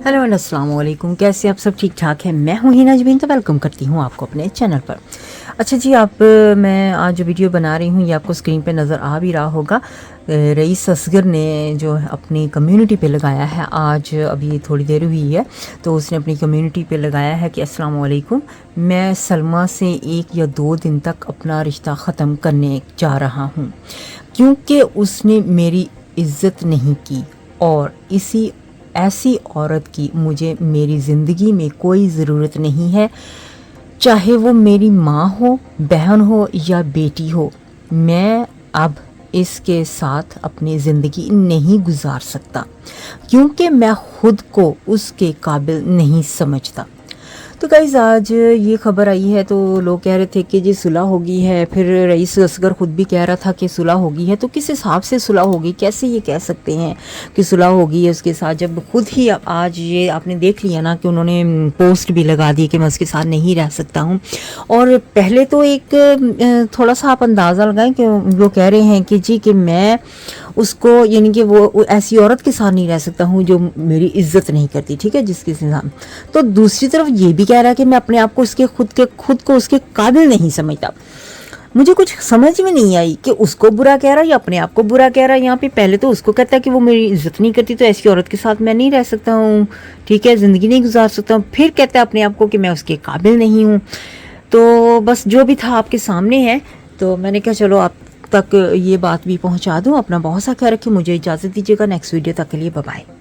Hello and अस्सलाम वालेकुम, कैसे आप सब ठीक ठाक हैं। मैं हूँ हिना जबीन, तो वेलकम करती हूँ आपको अपने चैनल पर। अच्छा जी, मैं आज जो वीडियो बना रही हूँ ये आपको स्क्रीन पे नज़र आ भी रहा होगा। रईस असगर ने जो अपनी कम्युनिटी पे लगाया है, आज अभी थोड़ी देर हुई है, तो उसने अपनी कम्युनिटी पे लगाया है कि अस्सलाम वालेकुम, मैं सलमा से 1 या 2 दिन तक अपना रिश्ता ख़त्म करने जा रहा हूँ क्योंकि उसने मेरी इज़्ज़त नहीं की और ऐसी औरत की मुझे मेरी ज़िंदगी में कोई ज़रूरत नहीं है, चाहे वो मेरी माँ हो, बहन हो या बेटी हो। मैं अब इसके साथ अपनी ज़िंदगी नहीं गुजार सकता क्योंकि मैं ख़ुद को उसके काबिल नहीं समझता। तो गाइज़, आज ये खबर आई है तो लोग कह रहे थे कि जी सुलह हो गई है, फिर रईस असगर ख़ुद भी कह रहा था कि सुलह हो गई है। तो किस हिसाब से सुलह होगी, कैसे ये कह सकते हैं कि सुलह हो गई है उसके साथ, जब खुद ही आज ये आपने देख लिया ना कि उन्होंने पोस्ट भी लगा दी कि मैं उसके साथ नहीं रह सकता हूँ। और पहले तो एक थोड़ा सा आप अंदाज़ा लगाएं कि वो कह रहे हैं कि जी कि मैं उसको, यानी कि वो ऐसी औरत के साथ नहीं रह सकता हूँ जो मेरी इज्जत नहीं करती, ठीक है, जिसके साथ। तो दूसरी तरफ ये भी कह रहा है कि मैं अपने आप को खुद को उसके काबिल नहीं समझता। मुझे कुछ समझ में नहीं आई कि उसको बुरा कह रहा है या अपने आप को बुरा कह रहा है। यहाँ पे पहले तो उसको कहता है कि वो मेरी इज्जत नहीं करती, तो ऐसी औरत के साथ मैं नहीं रह सकता हूँ, ठीक है, ज़िंदगी नहीं गुजार सकता हूँ। फिर कहता है अपने आप को कि मैं उसके काबिल नहीं हूँ। तो बस जो भी था आपके सामने है, तो मैंने कहा चलो आप तक ये बात भी पहुंचा दूं। अपना बहुत सा ख्याल रखिए, मुझे इजाज़त दीजिएगा। नेक्स्ट वीडियो तक के लिए बाय बाय।